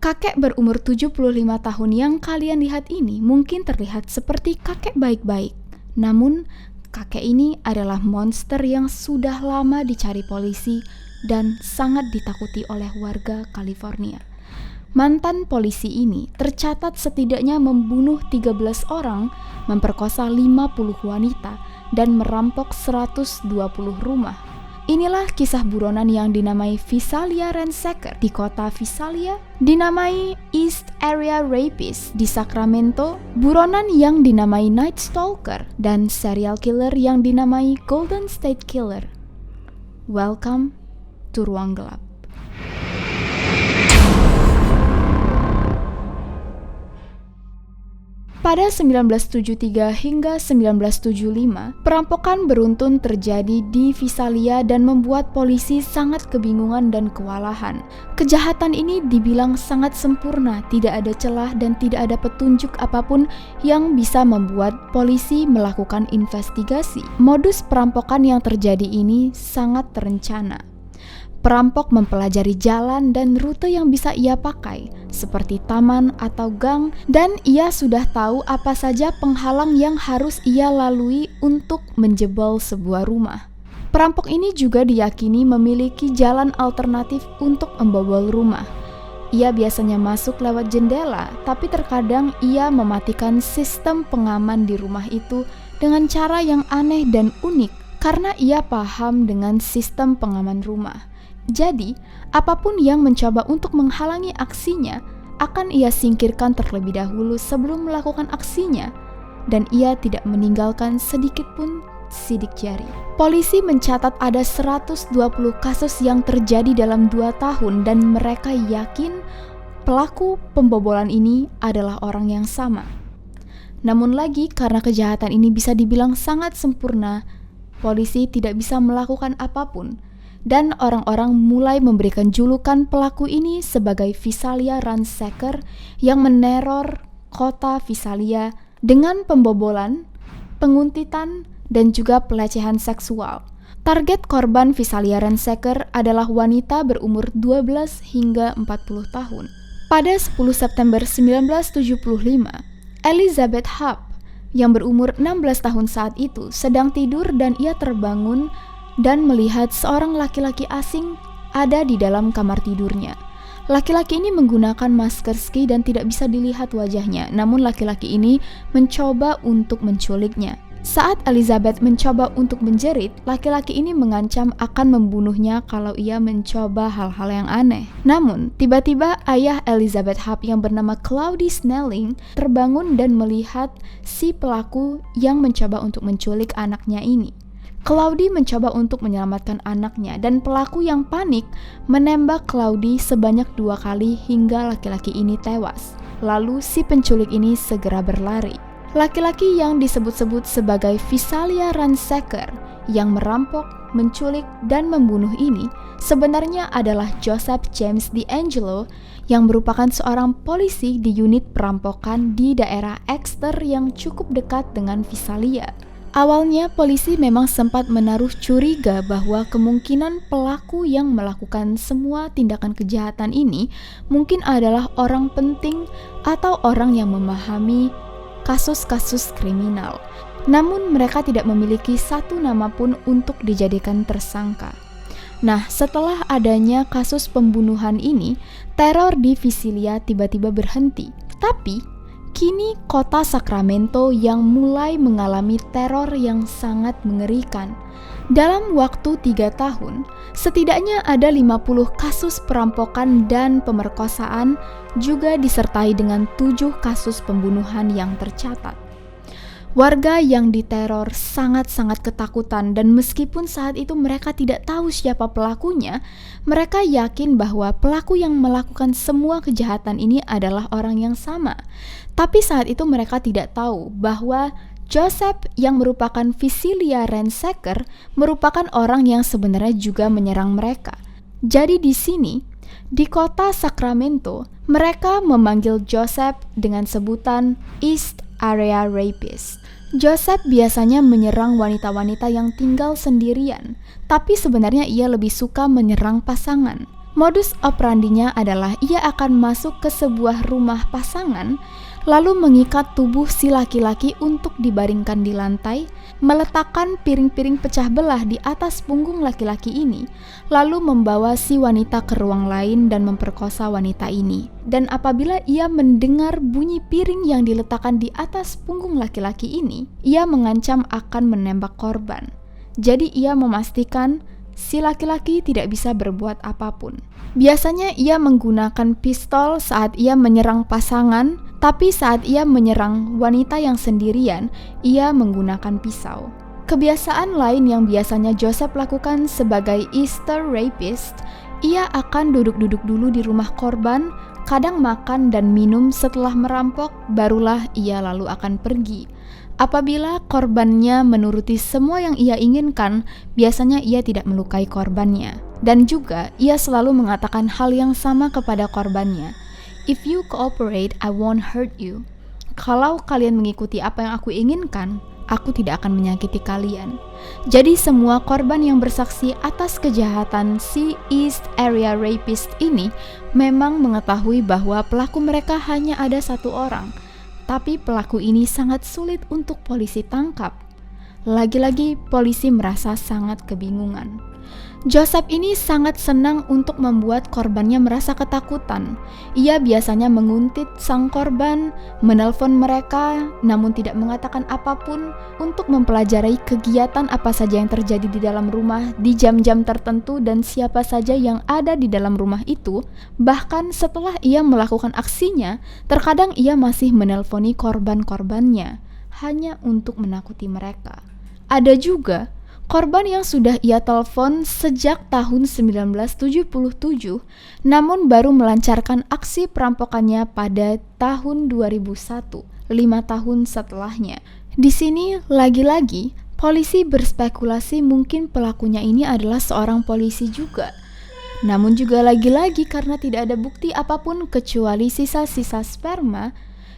Kakek berumur 75 tahun yang kalian lihat ini mungkin terlihat seperti kakek baik-baik. Namun, kakek ini adalah monster yang sudah lama dicari polisi dan sangat ditakuti oleh warga California. Mantan polisi ini tercatat setidaknya membunuh 13 orang, memperkosa 50 wanita, dan merampok 120 rumah. Inilah kisah buronan yang dinamai Visalia Ransacker di kota Visalia, dinamai East Area Rapist di Sacramento, buronan yang dinamai Night Stalker, dan serial killer yang dinamai Golden State Killer. Welcome to Ruang Gelap. Pada 1973 hingga 1975, perampokan beruntun terjadi di Visalia dan membuat polisi sangat kebingungan dan kewalahan. Kejahatan ini dibilang sangat sempurna, tidak ada celah dan tidak ada petunjuk apapun yang bisa membuat polisi melakukan investigasi. Modus perampokan yang terjadi ini sangat terencana. Perampok mempelajari jalan dan rute yang bisa ia pakai, seperti taman atau gang, dan ia sudah tahu apa saja penghalang yang harus ia lalui untuk menjebol sebuah rumah. Perampok ini juga diyakini memiliki jalan alternatif untuk membobol rumah. Ia biasanya masuk lewat jendela, tapi terkadang ia mematikan sistem pengaman di rumah itu dengan cara yang aneh dan unik, karena ia paham dengan sistem pengaman rumah. Jadi, apapun yang mencoba untuk menghalangi aksinya akan ia singkirkan terlebih dahulu sebelum melakukan aksinya, dan ia tidak meninggalkan sedikit pun sidik jari. Polisi mencatat ada 120 kasus yang terjadi dalam 2 tahun dan mereka yakin pelaku pembobolan ini adalah orang yang sama. Namun lagi, karena kejahatan ini bisa dibilang sangat sempurna, polisi tidak bisa melakukan apapun. Dan orang-orang mulai memberikan julukan pelaku ini sebagai Visalia Ransacker yang meneror kota Visalia dengan pembobolan, penguntitan, dan juga pelecehan seksual. Target korban Visalia Ransacker adalah wanita berumur 12 hingga 40 tahun. Pada 10 September 1975, Elizabeth Hupp yang berumur 16 tahun saat itu sedang tidur dan ia terbangun dan melihat seorang laki-laki asing ada di dalam kamar tidurnya. Laki-laki ini menggunakan masker ski dan tidak bisa dilihat wajahnya, namun laki-laki ini mencoba untuk menculiknya. Saat Elizabeth mencoba untuk menjerit, laki-laki ini mengancam akan membunuhnya kalau ia mencoba hal-hal yang aneh. Namun, tiba-tiba ayah Elizabeth Hupp yang bernama Claudie Snelling terbangun dan melihat si pelaku yang mencoba untuk menculik anaknya ini. Claudie mencoba untuk menyelamatkan anaknya dan pelaku yang panik menembak Claudie sebanyak 2 kali hingga laki-laki ini tewas. Lalu si penculik ini segera berlari. Laki-laki yang disebut-sebut sebagai Visalia Ransacker yang merampok, menculik, dan membunuh ini sebenarnya adalah Joseph James DeAngelo yang merupakan seorang polisi di unit perampokan di daerah Exeter yang cukup dekat dengan Visalia. Awalnya polisi memang sempat menaruh curiga bahwa kemungkinan pelaku yang melakukan semua tindakan kejahatan ini mungkin adalah orang penting atau orang yang memahami kasus-kasus kriminal. Namun mereka tidak memiliki satu nama pun untuk dijadikan tersangka. Nah, setelah adanya kasus pembunuhan ini, teror di Visalia tiba-tiba berhenti. Tapi kini kota Sacramento yang mulai mengalami teror yang sangat mengerikan. Dalam waktu 3 tahun, setidaknya ada 50 kasus perampokan dan pemerkosaan, juga disertai dengan 7 kasus pembunuhan yang tercatat. Warga yang diteror sangat-sangat ketakutan dan meskipun saat itu mereka tidak tahu siapa pelakunya, mereka yakin bahwa pelaku yang melakukan semua kejahatan ini adalah orang yang sama. Tapi saat itu mereka tidak tahu bahwa Joseph yang merupakan Visalia Ransacker merupakan orang yang sebenarnya juga menyerang mereka. Jadi di sini, di kota Sacramento, mereka memanggil Joseph dengan sebutan East Area Rapist. Joseph biasanya menyerang wanita-wanita yang tinggal sendirian, tapi sebenarnya ia lebih suka menyerang pasangan. Modus operandinya adalah ia akan masuk ke sebuah rumah pasangan, lalu mengikat tubuh si laki-laki untuk dibaringkan di lantai, meletakkan piring-piring pecah belah di atas punggung laki-laki ini, lalu membawa si wanita ke ruang lain dan memperkosa wanita ini. Dan apabila ia mendengar bunyi piring yang diletakkan di atas punggung laki-laki ini, ia mengancam akan menembak korban. Jadi ia memastikan si laki-laki tidak bisa berbuat apapun. Biasanya ia menggunakan pistol saat ia menyerang pasangan, tapi saat ia menyerang wanita yang sendirian, ia menggunakan pisau. Kebiasaan lain yang biasanya Joseph lakukan sebagai Easter rapist, ia akan duduk-duduk dulu di rumah korban, kadang makan dan minum. Setelah merampok, barulah ia lalu akan pergi. Apabila korbannya menuruti semua yang ia inginkan, biasanya ia tidak melukai korbannya. Dan juga ia selalu mengatakan hal yang sama kepada korbannya. If you cooperate, I won't hurt you. Kalau kalian mengikuti apa yang aku inginkan, aku tidak akan menyakiti kalian. Jadi semua korban yang bersaksi atas kejahatan si East Area Rapist ini memang mengetahui bahwa pelaku mereka hanya ada satu orang. Tapi pelaku ini sangat sulit untuk polisi tangkap. Lagi-lagi polisi merasa sangat kebingungan. Joseph ini sangat senang untuk membuat korbannya merasa ketakutan. Ia biasanya menguntit sang korban, menelpon mereka, namun tidak mengatakan apapun, untuk mempelajari kegiatan apa saja yang terjadi di dalam rumah di jam-jam tertentu dan siapa saja yang ada di dalam rumah itu. Bahkan setelah ia melakukan aksinya, terkadang ia masih menelponi korban-korbannya hanya untuk menakuti mereka. Ada juga korban yang sudah ia telepon sejak tahun 1977, namun baru melancarkan aksi perampokannya pada tahun 2001, 5 tahun setelahnya. Di sini lagi-lagi polisi berspekulasi mungkin pelakunya ini adalah seorang polisi juga. Namun juga lagi-lagi karena tidak ada bukti apapun kecuali sisa-sisa sperma,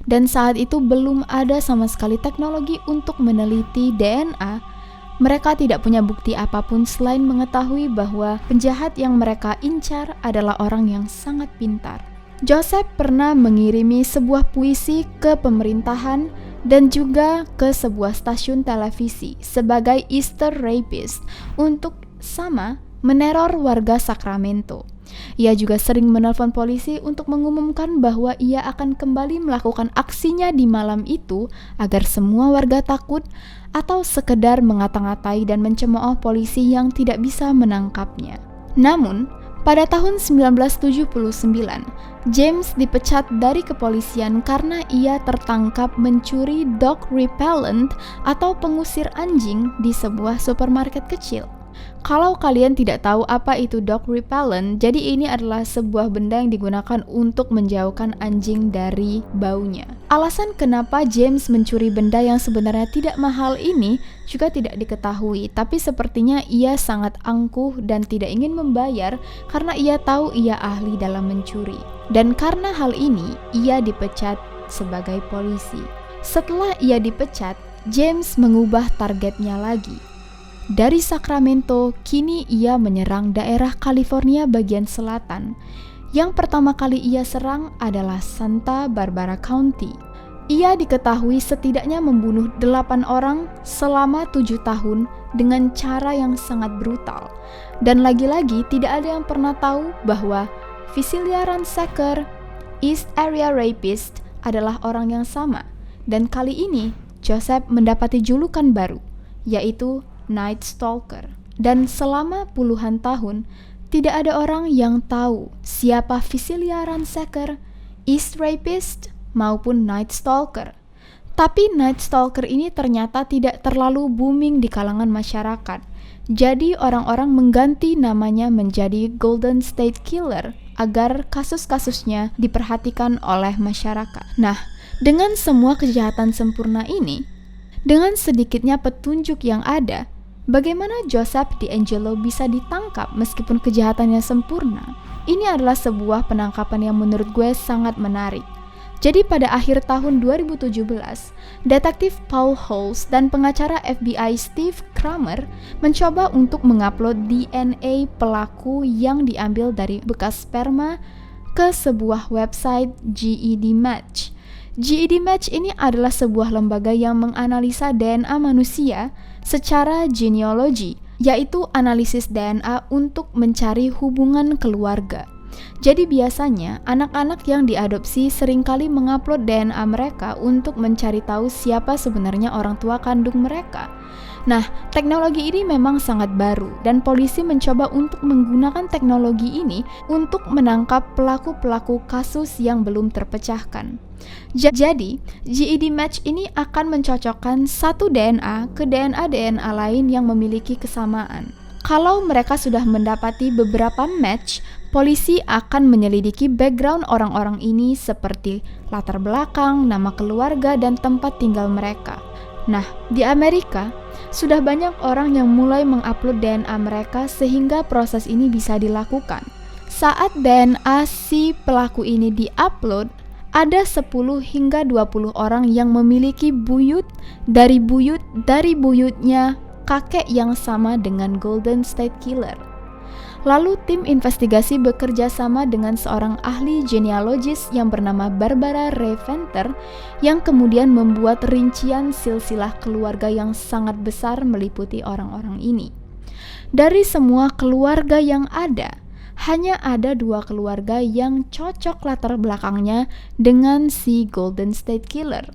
dan saat itu belum ada sama sekali teknologi untuk meneliti DNA, mereka tidak punya bukti apapun selain mengetahui bahwa penjahat yang mereka incar adalah orang yang sangat pintar. Joseph pernah mengirimi sebuah puisi ke pemerintahan dan juga ke sebuah stasiun televisi sebagai Easter rapist untuk sama meneror warga Sacramento. Ia juga sering menelpon polisi untuk mengumumkan bahwa ia akan kembali melakukan aksinya di malam itu agar semua warga takut, atau sekedar mengata-ngatai dan mencemooh polisi yang tidak bisa menangkapnya. Namun, pada tahun 1979, James dipecat dari kepolisian karena ia tertangkap mencuri dog repellent atau pengusir anjing di sebuah supermarket kecil. Kalau kalian tidak tahu apa itu dog repellent, jadi ini adalah sebuah benda yang digunakan untuk menjauhkan anjing dari baunya. Alasan kenapa James mencuri benda yang sebenarnya tidak mahal ini juga tidak diketahui, tapi sepertinya ia sangat angkuh dan tidak ingin membayar karena ia tahu ia ahli dalam mencuri. Dan karena hal ini, ia dipecat sebagai polisi. Setelah ia dipecat, James mengubah targetnya lagi. Dari Sacramento, kini ia menyerang daerah California bagian selatan. Yang pertama kali ia serang adalah Santa Barbara County. Ia diketahui setidaknya membunuh 8 orang selama 7 tahun dengan cara yang sangat brutal. Dan lagi-lagi tidak ada yang pernah tahu bahwa Vigilia Ransacker, East Area Rapist adalah orang yang sama. Dan kali ini, Joseph mendapati julukan baru, yaitu Night Stalker. Dan selama puluhan tahun, tidak ada orang yang tahu siapa Vigilia Ransacker, East Rapist, maupun Night Stalker. Tapi Night Stalker ini ternyata tidak terlalu booming di kalangan masyarakat. Jadi orang-orang mengganti namanya menjadi Golden State Killer agar kasus-kasusnya diperhatikan oleh masyarakat. Nah, dengan semua kejahatan sempurna ini, dengan sedikitnya petunjuk yang ada, bagaimana Joseph DeAngelo bisa ditangkap meskipun kejahatannya sempurna? Ini adalah sebuah penangkapan yang menurut gue sangat menarik. Jadi pada akhir tahun 2017, detektif Paul Holes dan pengacara FBI Steve Kramer mencoba untuk mengupload DNA pelaku yang diambil dari bekas sperma ke sebuah website GED Match. GED Match ini adalah sebuah lembaga yang menganalisa DNA manusia secara genealogi, yaitu analisis DNA untuk mencari hubungan keluarga. Jadi biasanya anak-anak yang diadopsi seringkali mengupload DNA mereka untuk mencari tahu siapa sebenarnya orang tua kandung mereka. Nah, teknologi ini memang sangat baru dan polisi mencoba untuk menggunakan teknologi ini untuk menangkap pelaku-pelaku kasus yang belum terpecahkan. Jadi, GED Match ini akan mencocokkan satu DNA ke DNA lain yang memiliki kesamaan. Kalau mereka sudah mendapati beberapa match, polisi akan menyelidiki background orang-orang ini seperti latar belakang, nama keluarga, dan tempat tinggal mereka. Nah, di Amerika, sudah banyak orang yang mulai mengupload DNA mereka sehingga proses ini bisa dilakukan. Saat DNA si pelaku ini diupload, ada 10 hingga 20 orang yang memiliki buyut dari buyutnya kakek yang sama dengan Golden State Killer. Lalu tim investigasi bekerja sama dengan seorang ahli genealogis yang bernama Barbara Rae Venter yang kemudian membuat rincian silsilah keluarga yang sangat besar meliputi orang-orang ini. Dari semua keluarga yang ada, hanya ada 2 keluarga yang cocok latar belakangnya dengan si Golden State Killer.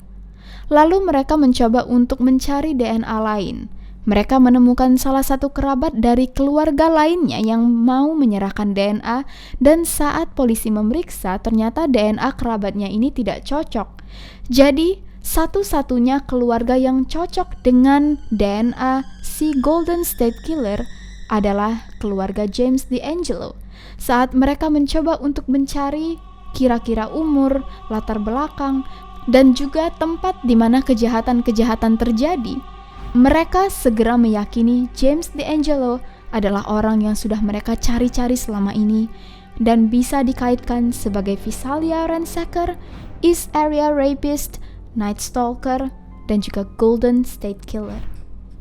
Lalu mereka mencoba untuk mencari DNA lain. Mereka menemukan salah satu kerabat dari keluarga lainnya yang mau menyerahkan DNA, dan saat polisi memeriksa, ternyata DNA kerabatnya ini tidak cocok. Jadi, satu-satunya keluarga yang cocok dengan DNA si Golden State Killer adalah keluarga James DeAngelo. Saat mereka mencoba untuk mencari kira-kira umur, latar belakang, dan juga tempat di mana kejahatan-kejahatan terjadi, mereka segera meyakini James DeAngelo adalah orang yang sudah mereka cari-cari selama ini dan bisa dikaitkan sebagai Visalia ransacker, East Area rapist, Night Stalker, dan juga Golden State Killer.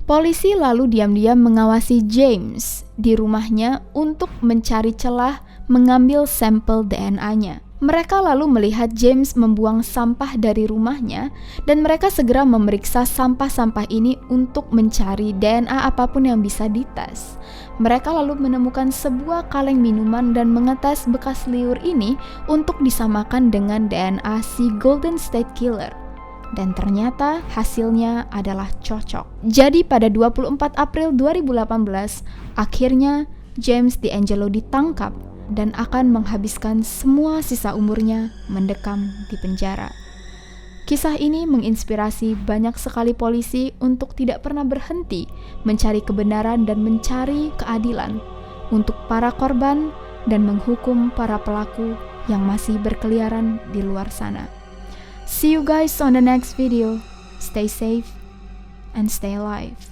Polisi lalu diam-diam mengawasi James di rumahnya untuk mencari celah mengambil sampel DNA-nya. Mereka lalu melihat James membuang sampah dari rumahnya dan mereka segera memeriksa sampah-sampah ini untuk mencari DNA apapun yang bisa dites. Mereka lalu menemukan sebuah kaleng minuman dan mengetes bekas liur ini untuk disamakan dengan DNA si Golden State Killer. Dan ternyata hasilnya adalah cocok. Jadi pada 24 April 2018, akhirnya James DeAngelo ditangkap dan akan menghabiskan semua sisa umurnya mendekam di penjara. Kisah ini menginspirasi banyak sekali polisi untuk tidak pernah berhenti mencari kebenaran dan mencari keadilan untuk para korban dan menghukum para pelaku yang masih berkeliaran di luar sana. See you guys on the next video. Stay safe and stay alive.